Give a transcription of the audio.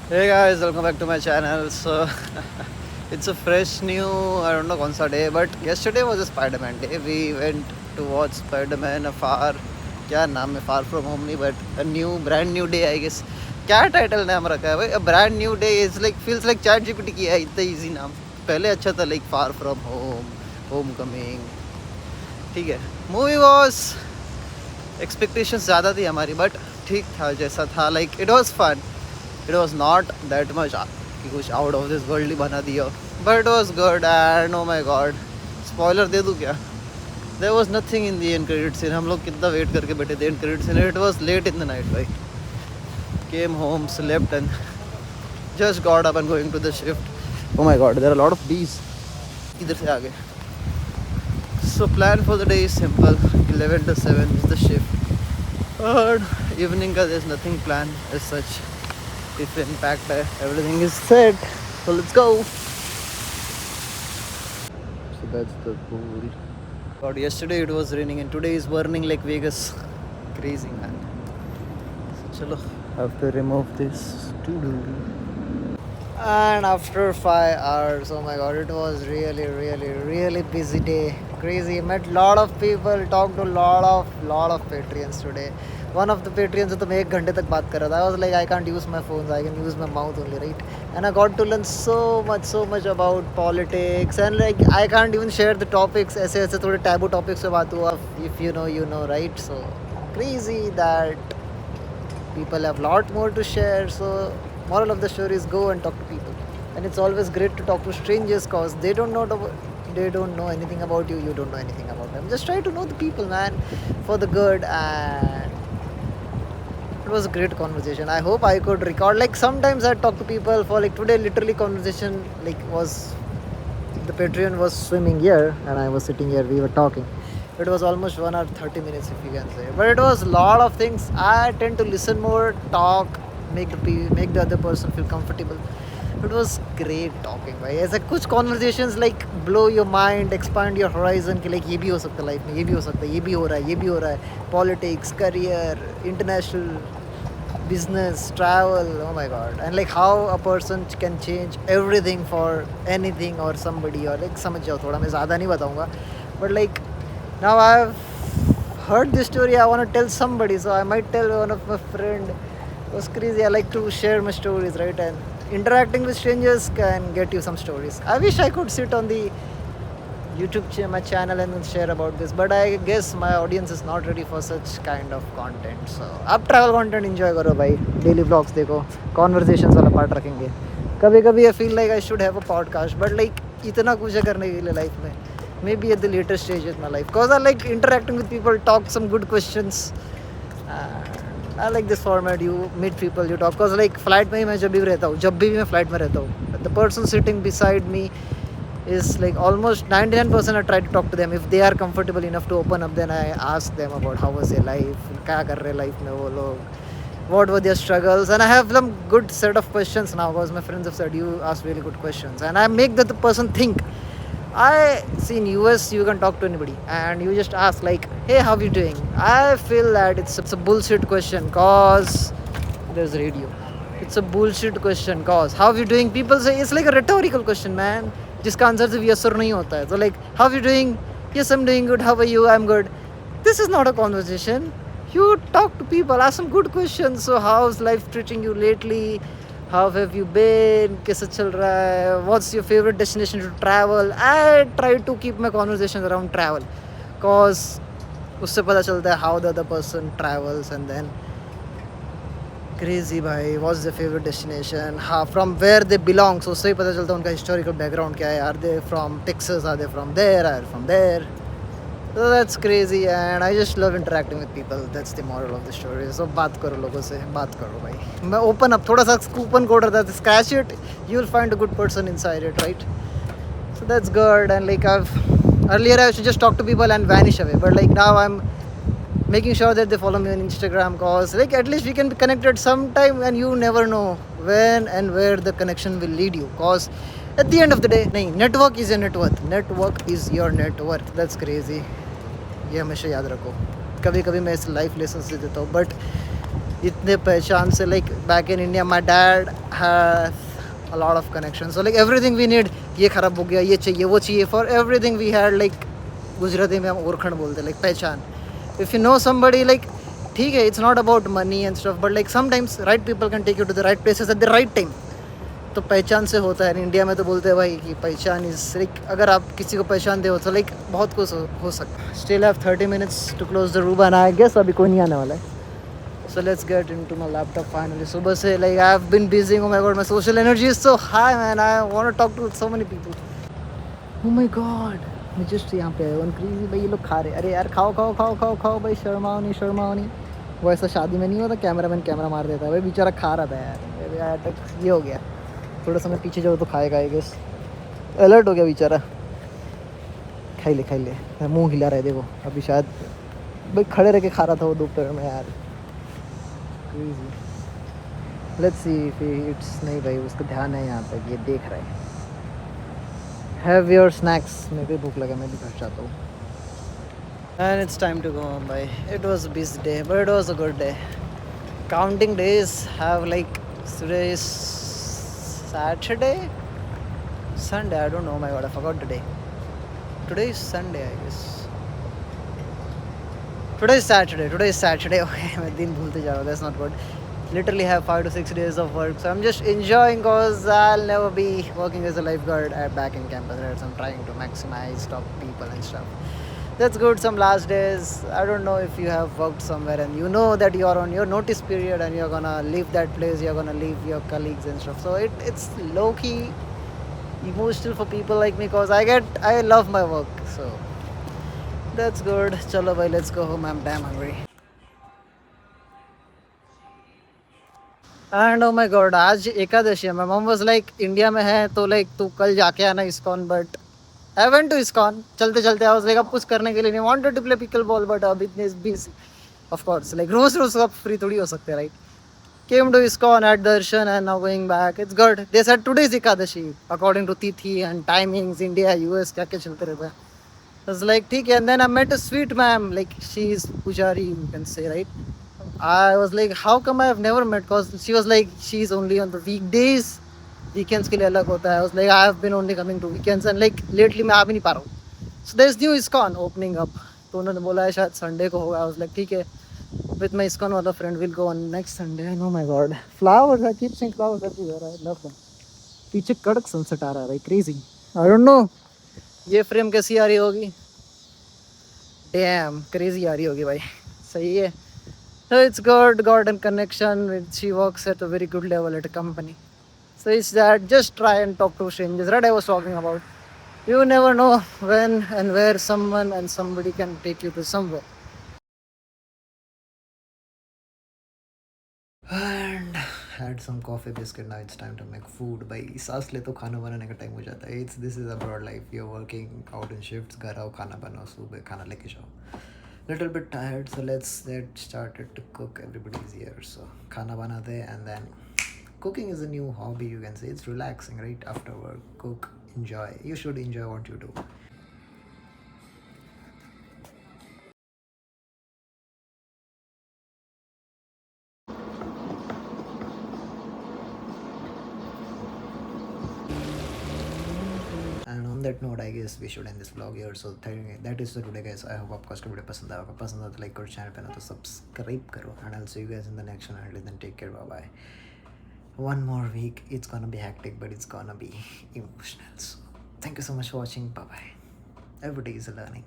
Hey guys, welcome back to my channel. So it's a fresh new, I don't know कौन सा day, but yesterday was a Spider-Man day. We went to watch Spider-Man a far, क्या नाम है, Far From Home नहीं, but a new, brand new day I guess. क्या title नाम रखा है भाई? A brand new day is like feels like Chat GPT किया है, इतना easy नाम. पहले अच्छा था like Far From Home, Homecoming. ठीक है. Movie was expectations ज़्यादा थी हमारी, but ठीक था जैसा था, like it was fun. It was not that much कि कुछ आउट ऑफ दिस वर्ल्ड ही बना दिया, but it was good. And oh my God, spoiler दे दूँ क्या? There was nothing in the end credit scene. हम लोग कितना वेट करके बैठे थे end credit scene. It was late in the night भाई. Came home, slept and just got up and going to the shift. Oh my God, there are lot of bees. इधर से आगे. So plan for the day is simple. 11 to 7 is the shift. और evening का there is nothing plan as such. Tiffin packed, everything is set, so let's go. So that's the pool. God, yesterday it was raining and today is burning like Vegas. Crazy man. So chalo, have to remove this to do. And after 5 hours, oh my god, it was really busy day. Crazy. Met lot of people, talked to lot of Patreons today. One of the Patreons से तो मैं 1 घंटे तक बात कर रहा था. I was like, I can't use my phones, I can use my mouth only, right? And I got to learn so much about politics, and like I can't even share the topics. ऐसे थोड़े taboo topics पे बात हुआ. If you know, right? So crazy that people have lot more to share. So moral of the story is go and talk to people. And it's always great to talk to strangers cause they don't know anything about you. You don't know anything about them. Just try to know the people, man, for the good. And it was a great conversation. I hope I could record. Like sometimes I talk to people for like today. Literally conversation like was the Patreon was swimming here and I was sitting here. We were talking. It was almost 1 hour 30 minutes if you can say. But it was a lot of things. I tend to listen more, talk, make the other person feel comfortable. It was great talking भाई. ऐसे कुछ conversations like blow your mind, expand your horizon कि like ये भी हो सकता है life में, ये भी हो सकता है, ये भी हो रहा है, ये भी हो रहा है. Politics, career, international business, travel, oh my god. And like how a person can change everything for anything or somebody, or like समझ जाओ थोड़ा. मैं ज़्यादा नहीं बताऊँगा, but like now I've heard this story, I want to tell somebody, so I might tell one of my friend. It was crazy. I like to share my stories, right? And interacting with strangers can get you some stories. I wish I could sit on the my channel and share about this, but I guess my audience is not ready for such kind of content. So आप travel content enjoy करो भाई, daily vlogs देखो, conversations वाला part रखेंगे. कभी कभी I feel like I should have a podcast, but like इतना कुछ है करने के लिए life में. Maybe at the later stage of my life, cause I like interacting with people, talk some good questions. I like this format. You meet people, you talk. Cause like flight में ही मैं जब भी मैं flight में रहता हूँ, the person sitting beside me is like almost 99% I try to talk to them. If they are comfortable enough to open up, then I ask them about how was their life, क्या कर रहे life में वो लोग, what were their struggles. And I have some good set of questions now because my friends have said you ask really good questions, and I make the person think. I see in US you can talk to anybody and you just ask like, hey, how you doing? I feel that it's a bullshit question cause there's radio. It's a bullshit question cause how you doing, people say it's like a rhetorical question, man, जिसका answer सिर्फ yes or नहीं होता है. So like, how you doing? Yes, I'm doing good. How are you? I'm good. This is not a conversation. You talk to people, ask some good questions. So how's life treating you lately? How have you been? कैसा चल रहा है? What's your favorite destination to travel? I try to keep my conversations around travel cause उससे पता चलता है how the other person travels. And then crazy भाई, what's their favorite destination, from where they belong. So उससे ही पता चलता है उनका historical background क्या है. Are they from Texas? Are they from there? Are they from there? So that's crazy, and I just love interacting with people. That's the moral of the story. So बात करो लोगों से, बात करो भाई. मैं open up, थोड़ा सा coupon code रहता है, scratch it, you'll find a good person inside it, right? So that's good. And like earlier I used to just talk to people and vanish away, but like now I'm making sure that they follow me on Instagram cause like at least we can be connected sometime, and you never know when and where the connection will lead you. Cause at the end of the day, नहीं, network is your net worth. Network is your net worth. That's crazy. ये हमेशा याद रखो. कभी कभी मैं इस life lesson से देता हूँ, बट इतने पहचान से like back in India my dad has a lot of connections, so like everything we need, ये खराब हो गया, ये चाहिए, वो चाहिए, for everything we had like Gujarati में हम ओरखंड बोलते like पहचान. If you know somebody like ठीक है, it's not about money and stuff, but like sometimes right people can take you to the right places at the right time. तो पहचान से होता है. इंडिया में तो बोलते हैं भाई कि पहचान इज लाइक, अगर आप किसी को पहचानते हो तो लाइक बहुत कुछ हो सकता है. Still have 30 minutes to close the room and I guess अभी कोई नहीं आने वाला है. So let's get into my laptop finally. सुबह से like I've been busy. Oh my god, my social energy is so high, man. I want to talk to so many people. Oh my god. मैं just यहाँ पे आया हूँ. Crazy भाई, ये लोग खा रहे. अरे यार खाओ खाओ खाओ खाओ खाओ भाई, शर्माओ नहीं शर्माओ नहीं. वो ऐसा शादी में नहीं होता, कैमरामैन कैमरा मार देता है भाई. बेचारा खा रहा था यार. ये हो गया. थोड़ा समय पीछे जाओ तो खाएगा आई गेस. अलर्ट हो गया बेचारा. खाई ले. मुँह हिला रहा है देखो. अभी शायद भाई खड़े रह के खा रहा था वो दोपहर में यार. Crazy. Let's see if it's. नहीं भाई, उसका ध्यान है यहाँ पे, ये देख रहा है. Have your snacks. मेरे भी भूख लगा, मैं भी घर जाता हूँ. And it's time to go home, bye. It was a busy day, but it was a good day. Counting days have like, today is Saturday? Sunday, I don't know, my god, I forgot the day. Today is Sunday, I guess. Today is Saturday, okay. मैं दिन भूलते जा रहा हूँ, that's not good. Literally have 5 to 6 days of work, so I'm just enjoying because I'll never be working as a lifeguard back in campus, right? So I'm trying to maximize, talk to people and stuff. That's good. Some last days. I don't know if you have worked somewhere and you know that you're on your notice period and you're gonna leave that place, you're gonna leave your colleagues and stuff. So it's low key emotional for people like me because I love my work. So that's good. Chalo bhai, let's go home. I'm damn hungry. And oh my god, आज एकादशी है. My mom was like, India में है तो like तू कल जाके आना ISKCON, but I went to ISKCON. चलते चलते I was like, अब कुछ करने के लिए नहीं. Wanted to play pickleball, but अब इतने busy. Of course, like रोज रोज आप फ्री थोड़ी हो सकते हैं, right? Came to ISKCON at darshan and now going back. It's good. They said today is Ekadashi according to Tithi and timings, India, US, क्या क्या चलते रहता है. I was like, ठीक है. And then I met a sweet ma'am, like she is Pujari, you can say, right? I was like, how come I have never met? Because she was like, she's only on the weekdays. Weekends के लिए अलग होता है. I was like, I have been only coming to weekends and like lately मैं आ भी नहीं पा रहा हूँ. So there's new ISKCON opening up. तो उन्होंने बोला है शायद संडे को होगा. I was like, ठीक है. With my ISKCON वाला friend we'll go on next Sunday. Oh my god. Flowers, I keep seeing flowers everywhere. I love them. पीछे कड़क sunset आ रहा है भाई. Crazy. I don't know. ये frame कैसी आ रही होगी? Damn, crazy आ रही होगी भाई. सही है. So it's good, got a connection with, she works at a very good level at a company. So it's that, just try and talk to strangers, right? I was talking about. You never know when and where someone and somebody can take you to somewhere. And had some coffee biscuit, now it's time to make food. भाई सांस ले तो खाना बनाने का time हो जाता है. This is a broad life. You're working out in shifts, घर आओ खाना बनाओ, सुबह खाना लेके जाओ. Little bit tired, so let's get started to cook. Everybody's here, so khana banate, and then cooking is a new hobby, you can say. It's relaxing, right? After work, cook, enjoy. You should enjoy what you do. And on that note, I guess we should end this vlog here. So that is for today, guys. I hope आपको इसका video पसंद आया होगा. पसंद आया तो like करो, channel पे ना तो सब्सक्राइब करो. And I'll see you guys in the next one. Until then, take care. Bye bye. One more week. It's gonna be hectic, but it's gonna be emotional. So thank you so much for watching. Bye bye. Every day is a learning.